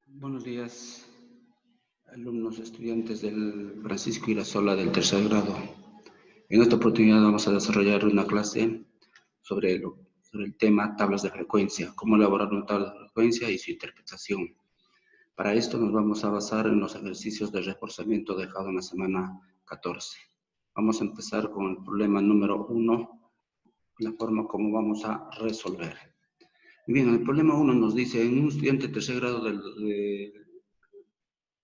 Buenos días, alumnos, estudiantes del Francisco Irasola del tercer grado. En esta oportunidad vamos a desarrollar una clase sobre el tema tablas de frecuencia, cómo elaborar una tabla de frecuencia y su interpretación. Para esto nos vamos a basar en los ejercicios de reforzamiento dejado en la semana 14. Vamos a empezar con el problema número 1, la forma como vamos a resolver. Bien, el problema 1 nos dice, en un estudiante de tercer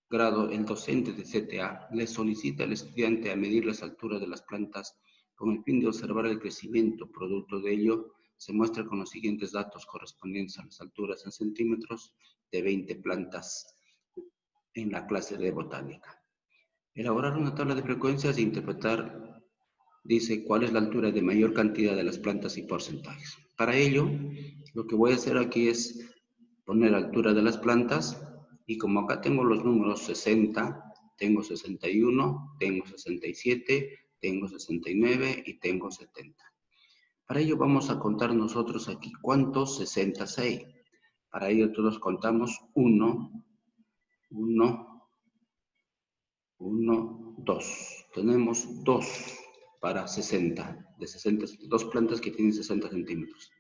grado el docente de CTA le solicita al estudiante a medir las alturas de las plantas con el fin de observar el crecimiento. Producto de ello, se muestra con los siguientes datos correspondientes a las alturas en centímetros de 20 plantas en la clase de botánica. Elaborar una tabla de frecuencias e interpretar, dice, cuál es la altura de mayor cantidad de las plantas y porcentajes. Para ello, lo que voy a hacer aquí es poner altura de las plantas. Y como acá tengo los números 60, tengo 61, tengo 67, tengo 69 y tengo 70. Para ello vamos a contar nosotros aquí cuántos 60 hay. Para ello todos contamos 1, 1, 1, 2. Tenemos 2 para 60, de 60, dos plantas que tienen 60 centímetros.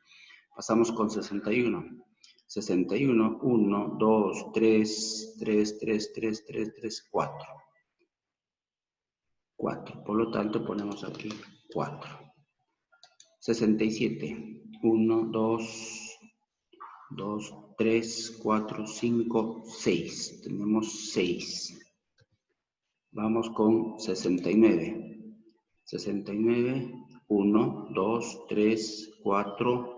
Pasamos con 61. 61, 1, 2, 3, 3, 3, 3, 3, 3, 4. 4. Por lo tanto, ponemos aquí 4. 67. 1, 2, 2, 3, 4, 5, 6. Tenemos 6. Vamos con 69. 69. 1, 2, 3, 4,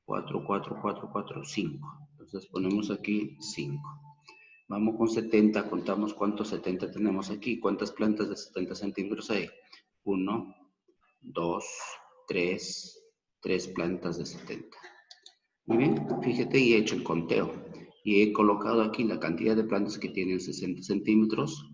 4, 4, 4, 4, 5. Entonces ponemos aquí 5. Vamos con 70, contamos cuántos 70 tenemos aquí. ¿Cuántas plantas de 70 centímetros hay? 1, 2, 3, 3 plantas de 70. Muy bien, fíjate, y he hecho el conteo. Y he colocado aquí la cantidad de plantas que tienen 60 centímetros,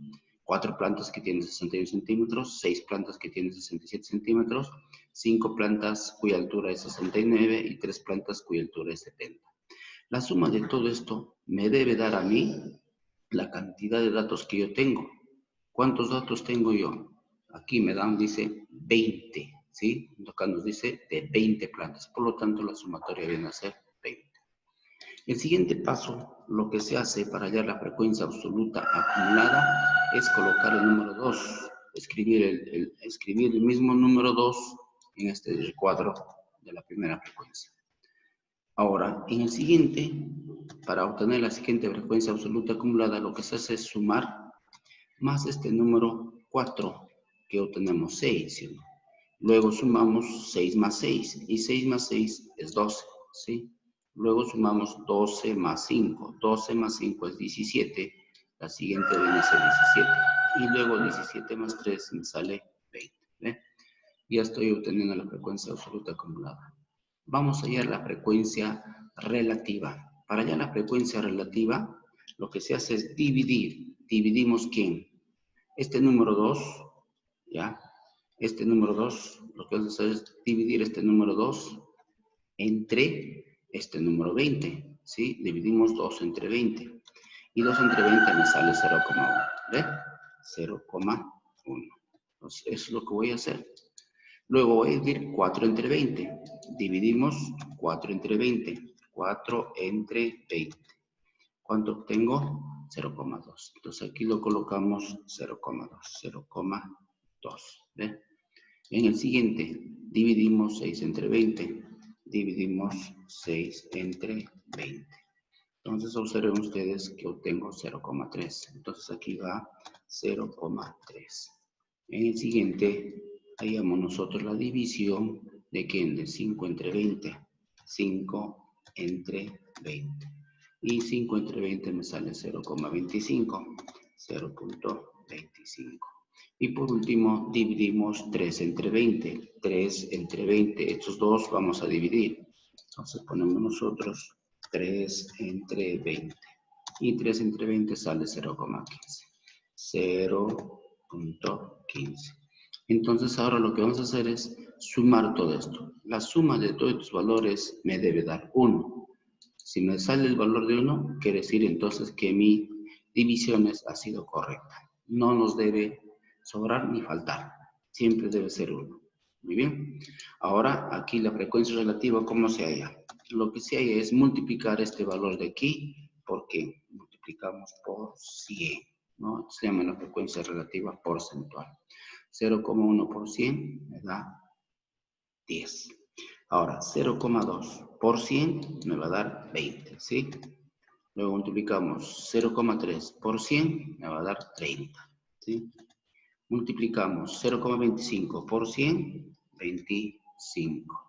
4 plantas que tienen 61 centímetros, 6 plantas que tienen 67 centímetros, 5 plantas cuya altura es 69 y 3 plantas cuya altura es 70. La suma de todo esto me debe dar a mí la cantidad de datos que yo tengo. ¿Cuántos datos tengo yo? Aquí me dan, dice 20, ¿sí? Acá nos dice de 20 plantas. Por lo tanto, la sumatoria viene a ser 20. El siguiente paso, lo que se hace para hallar la frecuencia absoluta acumulada es colocar el número 2, escribir el mismo número 2 en este cuadro de la primera frecuencia. Ahora, en el siguiente, para obtener la siguiente frecuencia absoluta acumulada, lo que se hace es sumar más este número 4, que obtenemos 6, ¿sí? Luego sumamos 6 más 6, y 6 más 6 es 12, ¿sí? Luego sumamos 12 más 5, 12 más 5 es 17, la siguiente viene a ser 17, y luego 17 más 3 me sale 20, ¿ve? Ya estoy obteniendo la frecuencia absoluta acumulada. Vamos a hallar la frecuencia relativa. Para hallar la frecuencia relativa, lo que se hace es dividir. ¿Dividimos quién? Este número 2, ¿ya? Este número 2, lo que vamos a hacer es dividir este número 2 entre este número 20, ¿sí? Dividimos 2 entre 20. Y 2 entre 20 me sale 0,1, ¿ve? 0,1. Entonces, eso es lo que voy a hacer. Luego voy a dividir 4 entre 20. Dividimos 4 entre 20. 4 entre 20. ¿Cuánto obtengo? 0,2. Entonces aquí lo colocamos 0,2. 0,2. ¿Ve? En el siguiente, dividimos 6 entre 20. Dividimos 6 entre 20. Entonces observen ustedes que obtengo 0,3. Entonces aquí va 0,3. En el siguiente, hallamos nosotros la división de ¿quién? De 5 entre 20. 5 entre 20. Y 5 entre 20 me sale 0,25. 0,25. Y por último, dividimos 3 entre 20. 3 entre 20. Estos dos vamos a dividir. Entonces ponemos nosotros 3 entre 20. Y 3 entre 20 sale 0,15. 0,15. Entonces ahora lo que vamos a hacer es sumar todo esto. La suma de todos estos valores me debe dar 1. Si me sale el valor de 1, quiere decir entonces que mi divisiones ha sido correcta. No nos debe sobrar ni faltar. Siempre debe ser 1. Muy bien. Ahora, aquí la frecuencia relativa, ¿cómo se halla? Lo que se halla es multiplicar este valor de aquí, porque multiplicamos por 100, ¿no? Se llama la frecuencia relativa porcentual. 0,1 por 100 me da 10. Ahora, 0,2 por 100 me va a dar 20, ¿sí? Luego multiplicamos 0,3 por 100 me va a dar 30, ¿sí? Multiplicamos 0,25 por 100, 25.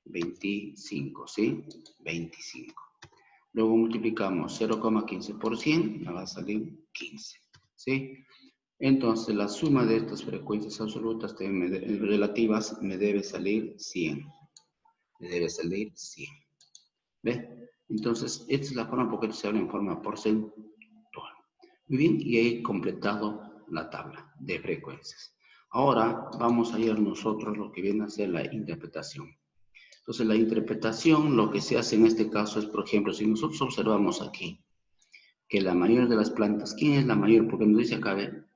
25, ¿sí? 25. Luego multiplicamos 0,15 por 100, me va a salir 15, ¿sí? Entonces, la suma de estas frecuencias absolutas relativas me debe salir 100. Me debe salir 100. ¿Ve? Entonces, esta es la forma porque se habla en forma porcentual. Muy bien, y he completado la tabla de frecuencias. Ahora vamos a ir nosotros lo que viene a ser la interpretación. Entonces, la interpretación, lo que se hace en este caso es, por ejemplo, si nosotros observamos aquí que la mayor de las plantas, ¿quién es la mayor? Porque nos dice acá, ¿ver?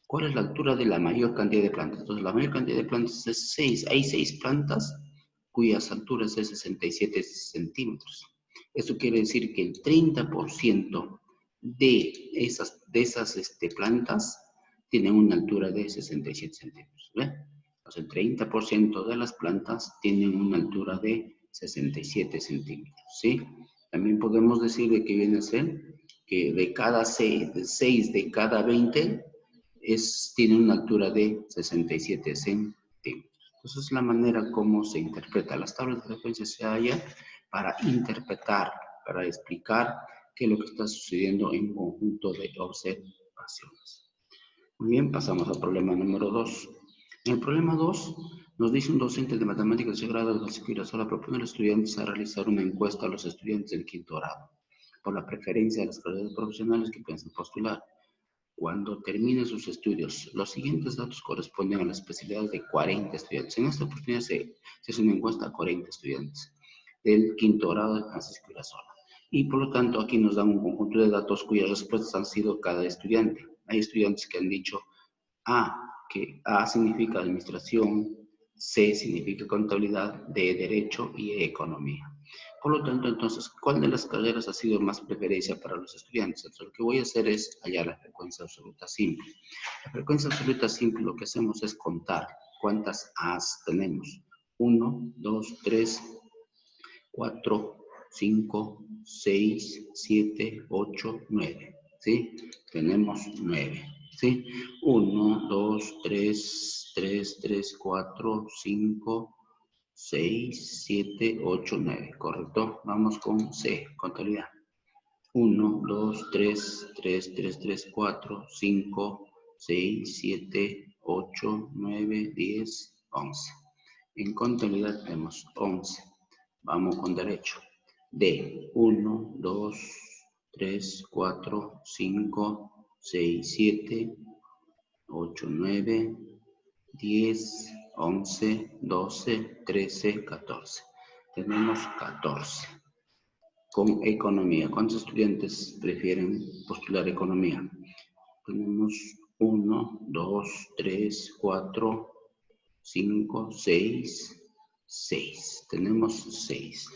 ¿Cuál es la altura de la mayor cantidad de plantas? Entonces, la mayor cantidad de plantas es 6. Hay 6 plantas cuyas alturas es 67 centímetros. Eso quiere decir que el 30% de esas plantas tienen una altura de 67 centímetros. ¿Ve? Entonces, el 30% de las plantas tienen una altura de 67 centímetros. ¿Sí? También podemos decir de que viene a ser que de cada 6 de cada 20 tiene una altura de 67 centímetros. Entonces, la manera como se interpreta las tablas de frecuencia se halla para interpretar, para explicar qué es lo que está sucediendo en un conjunto de observaciones. Muy bien, pasamos al problema número 2. En el problema 2, nos dice un docente de matemáticas de grado de Francisco Irazola propone a los estudiantes a realizar una encuesta a los estudiantes del quinto grado por la preferencia de las carreras profesionales que piensan postular. Cuando terminen sus estudios, los siguientes datos corresponden a las especialidades de 40 estudiantes. En esta oportunidad se hace una encuesta a 40 estudiantes del quinto grado de Francisco Irazola. Y por lo tanto, aquí nos dan un conjunto de datos cuyas respuestas han sido cada estudiante. Hay estudiantes que han dicho que A significa administración, C significa contabilidad, D derecho y E economía. Por lo tanto, entonces, ¿cuál de las carreras ha sido más preferencia para los estudiantes? Entonces, lo que voy a hacer es hallar la frecuencia absoluta simple. La frecuencia absoluta simple lo que hacemos es contar cuántas A's tenemos. 1, 2, 3, 4, 5, 6, 7, 8, 9. ¿Sí? Tenemos 9. ¿Sí? 1, 2, 3, 4, 5, 6, 7, 8, 9. ¿Correcto? Vamos con C, contabilidad. 1, 2, 3, 4, 5, 6, 7, 8, 9, 10, 11. En contabilidad tenemos 11. Vamos con derecho. D, 1, 2, 3, 4, 5, 6, 7, 8, 9, 10, 11, 12, 13, 14. Tenemos 14. Con economía. ¿Cuántos estudiantes prefieren postular economía? Tenemos 1, 2, 3, 4, 5, 6, 6. Tenemos 6.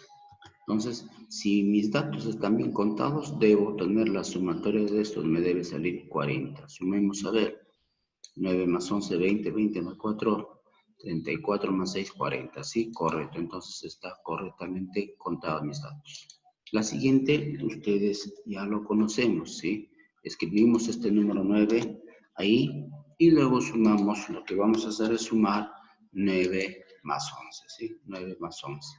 Entonces, si mis datos están bien contados, debo tener la sumatoria de estos, me debe salir 40. Sumemos a ver. 9 más 11, 20, 20 más 4, 34 más 6, 40. Sí, correcto. Entonces está correctamente contados mis datos. La siguiente, ustedes ya lo conocemos, ¿sí? Escribimos este número 9 ahí y luego sumamos. Lo que vamos a hacer es sumar 9 más 11, ¿sí? 9 más 11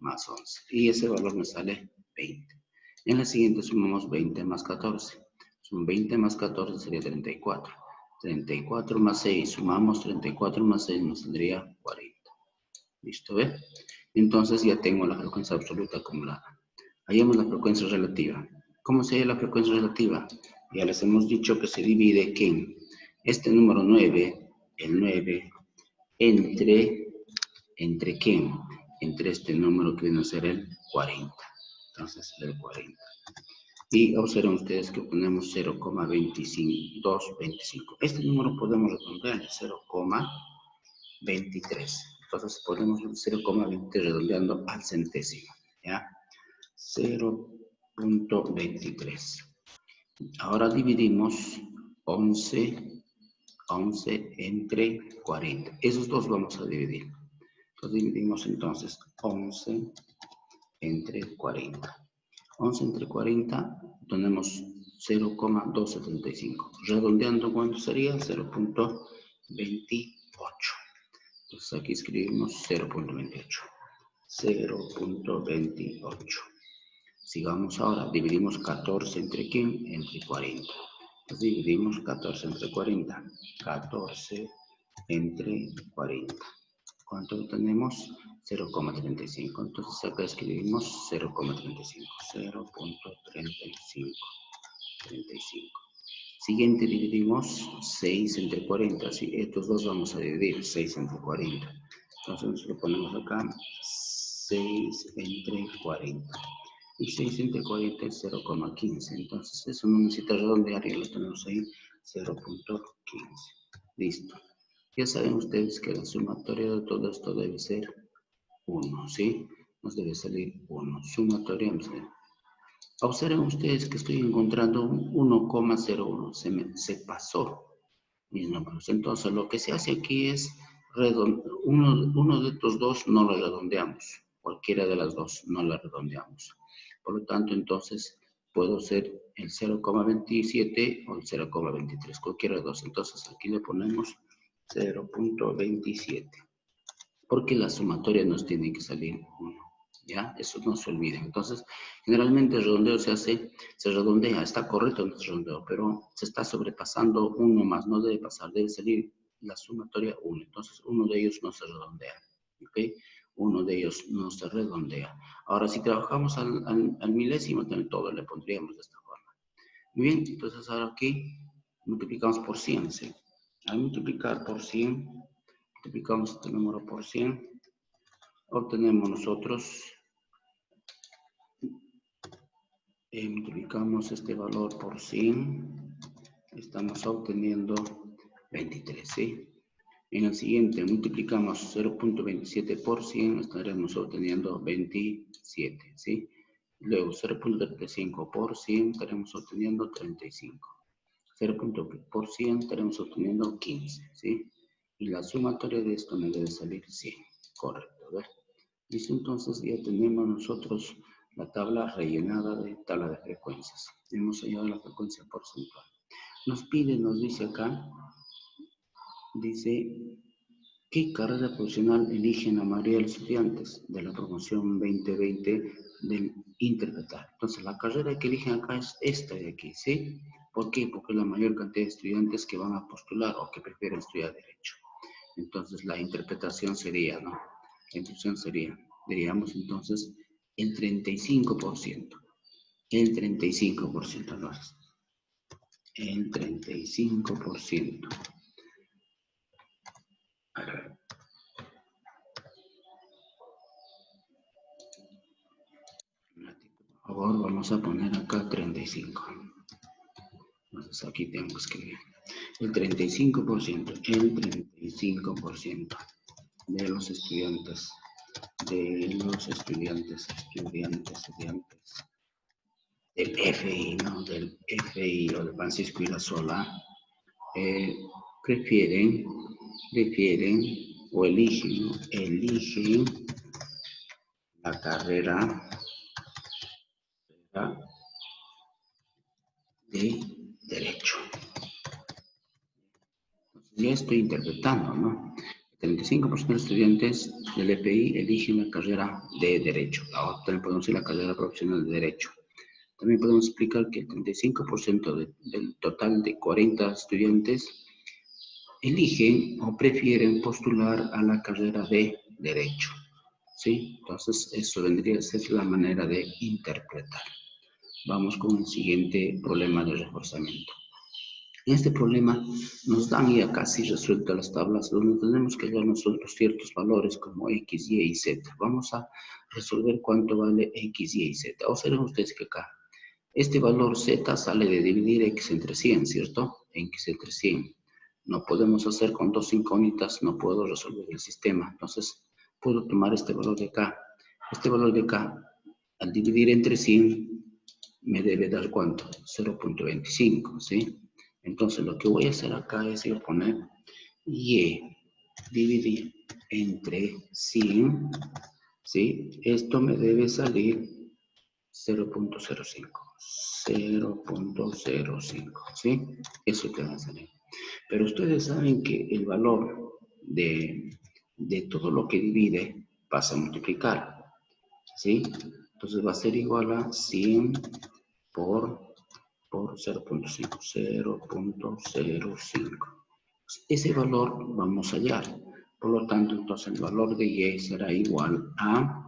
más 11. Y ese valor me sale 20. En la siguiente sumamos 20 más 14. Son 20 más 14 sería 34. 34 más 6, sumamos 34 más 6 nos saldría 40. ¿Listo? ¿Ve? Entonces ya tengo la frecuencia absoluta acumulada. Hallemos la frecuencia relativa. ¿Cómo se halla la frecuencia relativa? Ya les hemos dicho que se divide en este número 9, el 9, ¿entre quién? Entre este número que viene a ser el 40. entonces del 40. Y observen ustedes que ponemos 0,225. Este número podemos redondear en 0,23. Entonces ponemos 0,20 redondeando al centésimo, ¿ya? 0,23. Ahora dividimos 11 entre 40. Esos dos vamos a dividir. Entonces dividimos entonces 11 entre 40. 11 entre 40 tenemos 0,275. Redondeando, ¿cuánto sería? 0,28. Entonces aquí escribimos 0,28. 0,28. Sigamos ahora, dividimos 14 entre ¿quién? Entre 40. Entonces dividimos 14 entre 40. 14 entre 40. ¿Cuánto tenemos? 0,35. Entonces acá escribimos 0,35. 0,35. 35. Siguiente dividimos 6 entre 40. Sí, estos dos vamos a dividir 6 entre 40. Entonces lo ponemos acá. 6 entre 40. Y 6 entre 40 es 0,15. Entonces eso no necesita redondear, ya lo tenemos ahí, 0,15. Listo. Ya saben ustedes que la sumatoria de todo esto debe ser 1, ¿sí? Nos debe salir 1. Sumatoria. Observen ustedes que estoy encontrando un 1,01. Se pasó mis números. Entonces lo que se hace aquí es uno de estos dos no lo redondeamos. Cualquiera de las dos no la redondeamos. Por lo tanto, entonces puedo ser el 0,27 o el 0,23. Cualquiera de dos. Entonces aquí le ponemos 0,27. Porque la sumatoria nos tiene que salir 1. ¿Ya? Eso no se olvide. Entonces, generalmente el redondeo se redondea, está correcto en el redondeo, pero se está sobrepasando uno más, no debe pasar, debe salir la sumatoria 1. Entonces, uno de ellos no se redondea. ¿Ok? Uno de ellos no se redondea. Ahora, si trabajamos al milésimo, también todo le pondríamos de esta forma. Muy bien, entonces ahora aquí multiplicamos por 100, ¿sí? Al multiplicar por 100, multiplicamos este número por 100, obtenemos nosotros, multiplicamos este valor por 100, estamos obteniendo 23, ¿sí? En el siguiente multiplicamos 0.27 por 100, estaremos obteniendo 27, ¿sí? Luego 0.35 por 100, estaremos obteniendo 35. 0.1 por 100, estaremos obteniendo 15, ¿sí? Y la sumatoria de esto me debe salir 100, correcto, ¿ver? Listo, entonces ya tenemos nosotros la tabla rellenada de tabla de frecuencias. Hemos hallado la frecuencia porcentual. Nos dice acá, dice, ¿qué carrera profesional eligen la mayoría de los estudiantes de la promoción 2020 del interpretar? Entonces, la carrera que eligen acá es esta de aquí, ¿sí? ¿Por qué? Porque la mayor cantidad de estudiantes que van a postular o que prefieren estudiar Derecho. Entonces, la interpretación sería, ¿no? La interpretación sería, diríamos entonces, el 35%. El 35%, ¿no? El 35%. A ver. Por favor, vamos a poner acá 35. Entonces aquí tengo que escribir. El 35% de los estudiantes, del FI, ¿no? Del FI o de Francisco Irasola, prefieren o eligen la carrera de Derecho. Ya estoy interpretando, ¿no? El 35% de los estudiantes del EPI eligen la carrera de Derecho. Ahora también podemos decir la carrera profesional de Derecho. También podemos explicar que el 35% del total de 40 estudiantes eligen o prefieren postular a la carrera de Derecho. ¿Sí? Entonces, eso vendría a ser la manera de interpretar. Vamos con el siguiente problema de reforzamiento. En este problema nos dan ya casi resueltas las tablas donde tenemos que hallar nosotros ciertos valores como x, y y z. Vamos a resolver cuánto vale x, y y z. Observen ustedes que acá este valor z sale de dividir x entre 100, ¿cierto? X entre 100. No podemos hacer con dos incógnitas, no puedo resolver el sistema. Entonces, puedo tomar este valor de acá. Este valor de acá, al dividir entre 100, me debe dar ¿cuánto? 0.25, ¿sí? Entonces, lo que voy a hacer acá es yo poner y dividir entre 100, ¿sí? Esto me debe salir 0.05. 0.05, ¿sí? Eso te va a salir. Pero ustedes saben que el valor de todo lo que divide pasa a multiplicar, ¿sí? Entonces va a ser igual a 100 por 0.5, 0.05. Ese valor vamos a hallar. Por lo tanto, entonces el valor de y será igual a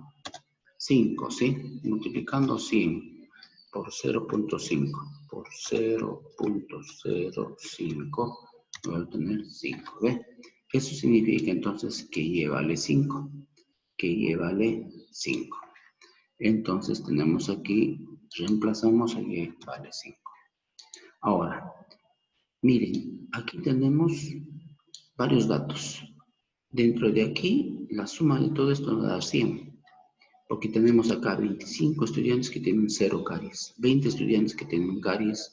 5, ¿sí? Multiplicando 100 por 0.5 por 0.05 voy a obtener 5, ¿ve? Eso significa entonces que y vale 5, que y vale 5. Entonces tenemos aquí, reemplazamos el y vale 5. Ahora, miren, aquí tenemos varios datos. Dentro de aquí, la suma de todo esto nos da 100. Porque tenemos acá 25 estudiantes que tienen 0 caries, 20 estudiantes que tienen caries,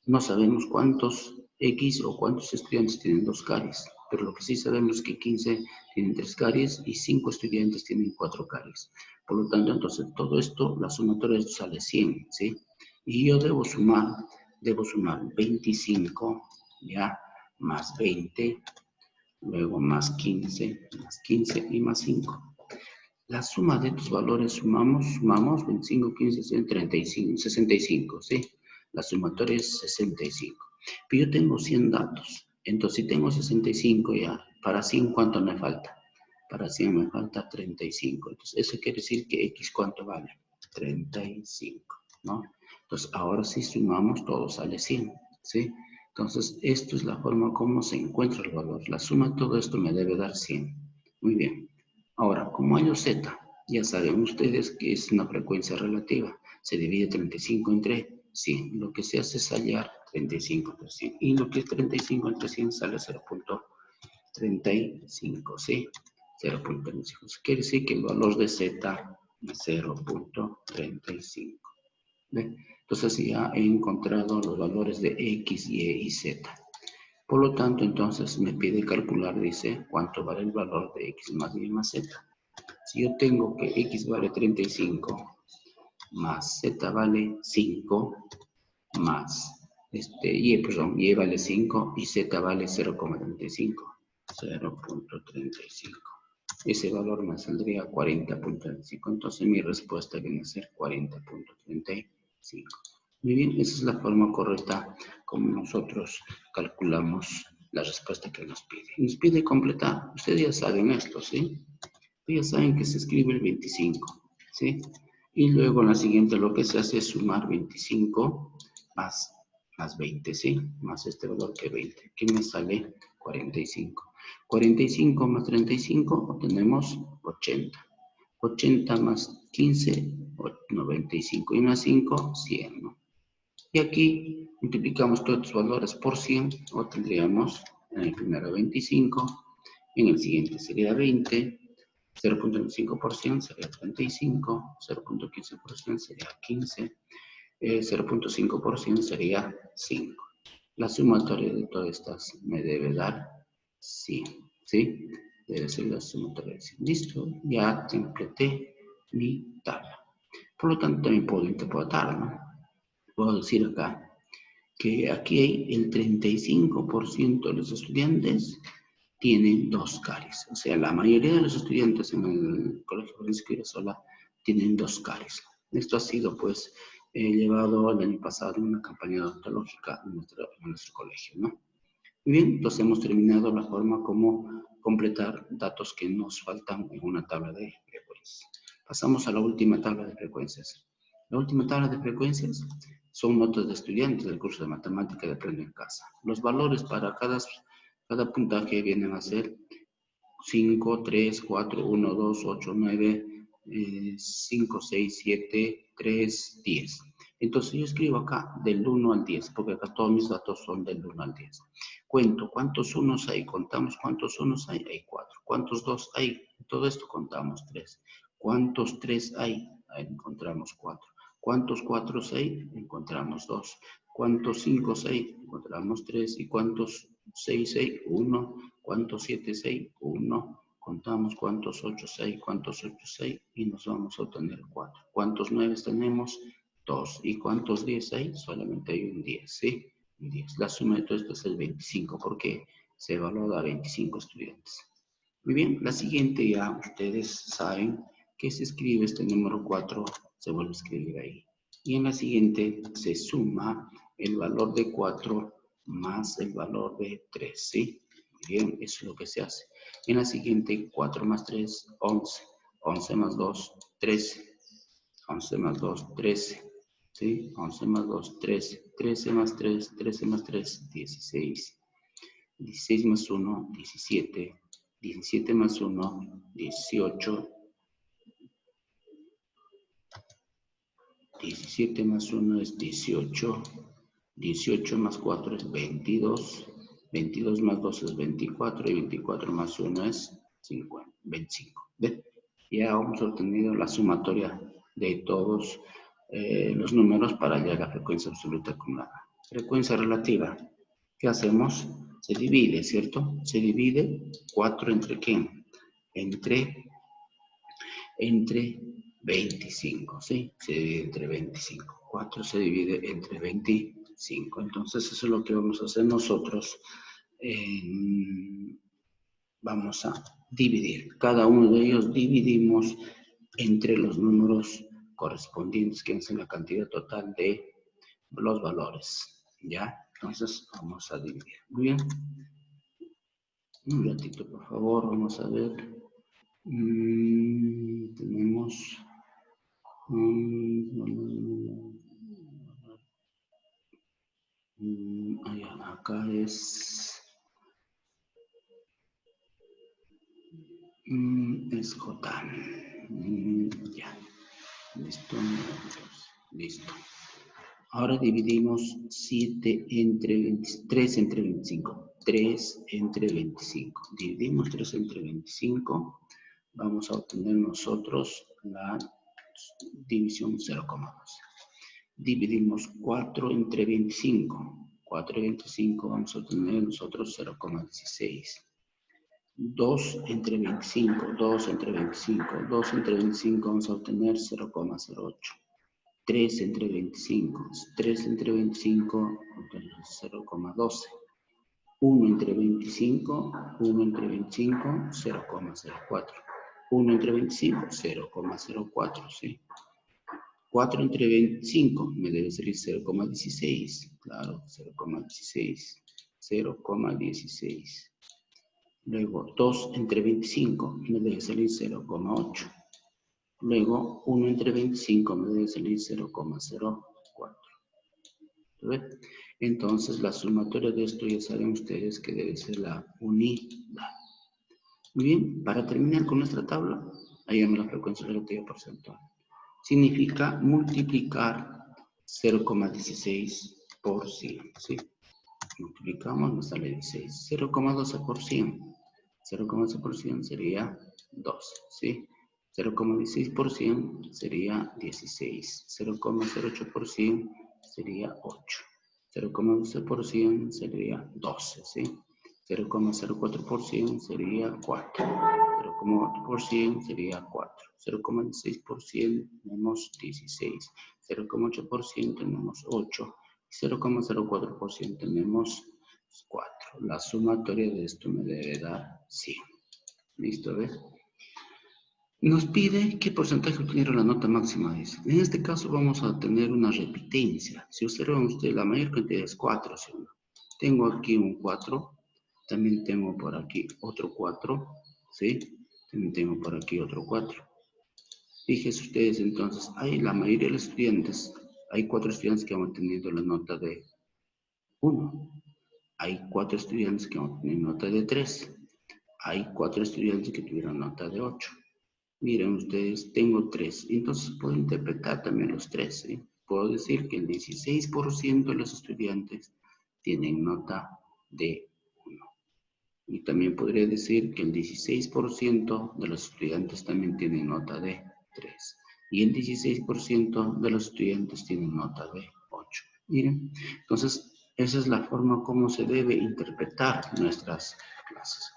no sabemos cuántos X o cuántos estudiantes tienen 2 caries, pero lo que sí sabemos es que 15 tienen 3 caries y 5 estudiantes tienen 4 caries. Por lo tanto, entonces todo esto, la sumatoria sale 100, ¿sí? Y yo debo sumar 25, ¿ya? Más 20, luego más 15 y más 5. La suma de estos valores sumamos 25, 15, 35, 65, ¿sí? La sumatoria es 65. Pero yo tengo 100 datos. Entonces, si tengo 65 ya, para 100, ¿cuánto me falta? Para 100 me falta 35. Entonces, eso quiere decir que X, ¿cuánto vale? 35, ¿no? Entonces, ahora sí sumamos, todo sale 100, ¿sí? Entonces, esto es la forma como se encuentra el valor. La suma de todo esto me debe dar 100. Muy bien. Ahora, como hallo Z, ya saben ustedes que es una frecuencia relativa. Se divide 35 entre 100. Lo que se hace es hallar 35 entre 100. Y lo que es 35 entre 100 sale 0.35, ¿sí? 0.35. Quiere decir que el valor de Z es 0.35. Entonces ya he encontrado los valores de X, Y y Z. Por lo tanto, entonces me pide calcular, dice, cuánto vale el valor de X más Y más Z. Si yo tengo que X vale 35, más Z vale 5, más Y vale 5 y Z vale 0.35. 0.35. Ese valor me saldría 40.35. Entonces mi respuesta viene a ser 40.35. Muy bien, esa es la forma correcta como nosotros calculamos la respuesta que nos pide. Nos pide completar. Ustedes ya saben esto, ¿sí? Ya saben que se escribe el 25, ¿sí? Y luego en la siguiente lo que se hace es sumar 25 más 20, ¿sí? Más este valor que 20, que me sale 45. 45 más 35 obtenemos 80. 80 más 15, 95. Y más 5, 100, ¿no? Y aquí multiplicamos todos estos valores por 100, obtendríamos en el primero 25, en el siguiente sería 20, 0.25% sería 35, 0.15% sería 15, 0.5% sería 5. La sumatoria de todas estas me debe dar 100, ¿sí? Debe ser la sumatoria de 100. Listo, ya completé mi tabla. Por lo tanto, también puedo interpretar, ¿no? Puedo decir acá que aquí hay el 35% de los estudiantes tienen 2 caries. O sea, la mayoría de los estudiantes en el Colegio Francisco Irasola tienen 2 caries. Esto ha sido, pues, llevado el año pasado en una campaña odontológica en nuestro colegio, ¿no? Muy bien, entonces hemos terminado la forma como completar datos que nos faltan en una tabla de frecuencias. Pasamos a la última tabla de frecuencias. La última tabla de frecuencias son notas de estudiantes del curso de matemática de Aprende en Casa. Los valores para cada puntaje vienen a ser 5, 3, 4, 1, 2, 8, 9, 5, 6, 7, 3, 10. Entonces yo escribo acá del 1 al 10, porque acá todos mis datos son del 1 al 10. Cuento, ¿cuántos unos hay? Contamos cuántos unos hay. Hay 4. ¿Cuántos 2 hay? Todo esto contamos 3. ¿Cuántos 3 hay? Ahí encontramos 4. ¿Cuántos 4 hay? Encontramos 2. ¿Cuántos 5 hay? Encontramos 3. ¿Y cuántos 6 hay? 1. ¿Cuántos 7 hay? 1. Contamos cuántos 8 hay, cuántos 8 hay y nos vamos a obtener 4. ¿Cuántos 9 tenemos? 2. ¿Y cuántos 10 hay? Solamente hay un 10, ¿sí? Un 10. La suma de todo esto es el 25 porque se evalúa a 25 estudiantes. Muy bien, la siguiente ya ustedes saben que se escribe este número 4, se vuelve a escribir ahí. Y en la siguiente se suma el valor de 4 más el valor de 3, ¿sí? Bien, eso es lo que se hace. En la siguiente, 4 más 3, 11. 11 más 2, 13. 11 más 2, 13. ¿Sí? 11 más 2, 13. 13 más 3, 13 más 3, 16. 16 más 1, 17. 17 más 1, 18. 17 más 1 es 18. 18 más 4 es 22. 22 más 2 es 24 y 24 más 1 es 50, 25. ¿Ven? Ya hemos obtenido la sumatoria de todos los números para hallar la frecuencia absoluta acumulada. Frecuencia relativa. ¿Qué hacemos? Se divide, ¿cierto? Se divide 4 entre ¿qué? Entre 25, ¿sí? Se divide entre 25. 4 se divide entre 25. Entonces, eso es lo que vamos a hacer nosotros. Vamos a dividir. Cada uno de ellos dividimos entre los números correspondientes, que es la cantidad total de los valores. ¿Ya? Entonces, vamos a dividir. Muy bien. Un ratito, por favor. Vamos a ver. Tenemos... acá es J. Ya. Listo. Ahora dividimos 3 entre 25. 3 entre 25. Dividimos 3 entre 25. Vamos a obtener nosotros la división 0,2. Dividimos 4 entre 25. 4 entre 25 vamos a obtener nosotros 0,16. 2 entre 25. 2 entre 25. 2 entre 25 vamos a obtener 0,08. 3 entre 25. 3 entre 25 0,12. 1 entre 25. 1 entre 25 0,04. 1 entre 25 0,04, ¿sí? 4 entre 25 me debe salir 0,16. Claro, 0,16. 0,16. Luego 2 entre 25 me debe salir 0,8. Luego 1 entre 25 me debe salir 0,04. Entonces la sumatoria de esto ya saben ustedes que debe ser la unidad. Muy bien, para terminar con nuestra tabla, hallamos la frecuencia relativa porcentual. Significa multiplicar 0,16 por 100, ¿sí? Multiplicamos, nos sale 16. 0,12 por 100. 0,12 por 100 sería 12, ¿sí? 0,16 por 100 sería 16. 0,08 por 100 sería 8. 0,12 por 100 sería 12, ¿sí? 0,04 por 100 sería 4. 0,8 por 100 sería 4. 0,16 por 100 tenemos 16. 0,8 por 100 tenemos 8. 0,04 por 100 tenemos 4. La sumatoria de esto me debe dar 100. ¿Listo? ¿Ves? Nos pide qué porcentaje obtuvieron la nota máxima. Dice. En este caso vamos a tener una repitencia. Si observan ustedes, la mayor cantidad es 4. ¿Sí? Tengo aquí un 4. También tengo por aquí otro 4. ¿Sí? También tengo por aquí otro 4. Fíjense ustedes entonces, ahí la mayoría de los estudiantes hay 4 estudiantes que han obtenido la nota de 1. Hay 4 estudiantes que han obtenido nota de 3. Hay 4 estudiantes que tuvieron nota de 8. Miren ustedes, tengo 3. Entonces puedo interpretar también los 3. ¿Sí? Puedo decir que el 16% de los estudiantes tienen nota de 1. Y también podría decir que el 16% de los estudiantes también tienen nota de 3. Y el 16% de los estudiantes tienen nota de 8. Miren, entonces esa es la forma como se debe interpretar nuestras clases.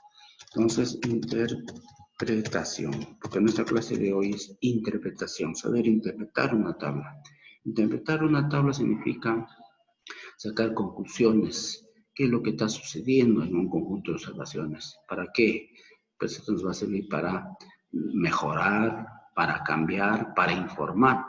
Entonces, interpretación, porque nuestra clase de hoy es interpretación, saber interpretar una tabla. Interpretar una tabla significa sacar conclusiones. ¿Qué es lo que está sucediendo en un conjunto de observaciones? ¿Para qué? Pues esto nos va a servir para mejorar, para cambiar, para informar.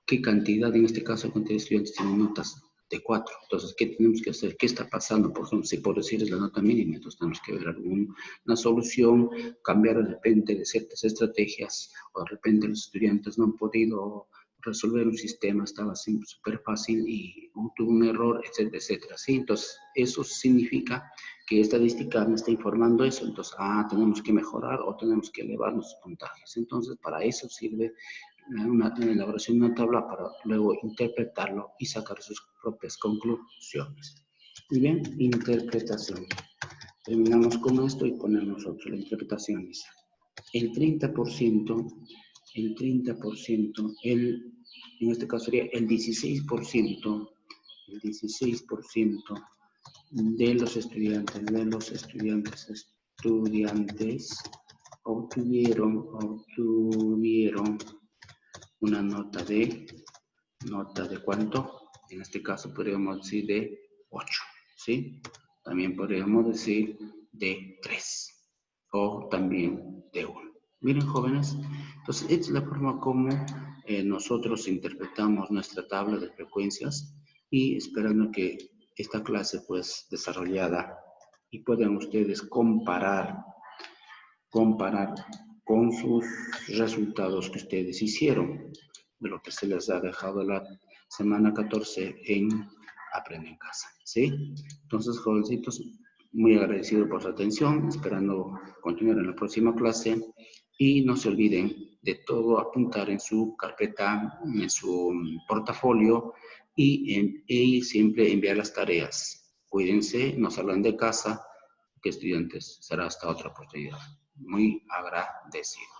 ¿Qué cantidad, en este caso, cantidad de estudiantes tienen notas de 4? Entonces, ¿qué tenemos que hacer? ¿Qué está pasando? Por ejemplo, si por decir es la nota mínima, entonces tenemos que ver alguna solución, cambiar de repente de ciertas estrategias, o de repente los estudiantes no han podido resolver un sistema, estaba súper fácil y tuvo un error, etcétera, etcétera. ¿Sí? Entonces, eso significa que estadística me está informando eso. Entonces, tenemos que mejorar o tenemos que elevar nuestros puntajes. Entonces, para eso sirve una elaboración de una tabla para luego interpretarlo y sacar sus propias conclusiones. Muy bien, interpretación. Terminamos con esto y ponemos nosotros la interpretación. Dice, el 30%, en este caso sería el 16% de los estudiantes obtuvieron una nota de ¿cuánto? En este caso podríamos decir de 8, ¿sí? También podríamos decir de 3 o también de 1. Miren, jóvenes, entonces esta es la forma como nosotros interpretamos nuestra tabla de frecuencias y esperando que esta clase pues desarrollada y puedan ustedes comparar con sus resultados que ustedes hicieron de lo que se les ha dejado la semana 14 en Aprende en Casa, ¿sí? Entonces, jovencitos, muy agradecido por su atención, esperando continuar en la próxima clase y no se olviden de todo apuntar en su carpeta, en su portafolio y siempre enviar las tareas. Cuídense, no salgan de casa, que estudiantes, será hasta otra oportunidad. Muy agradecido.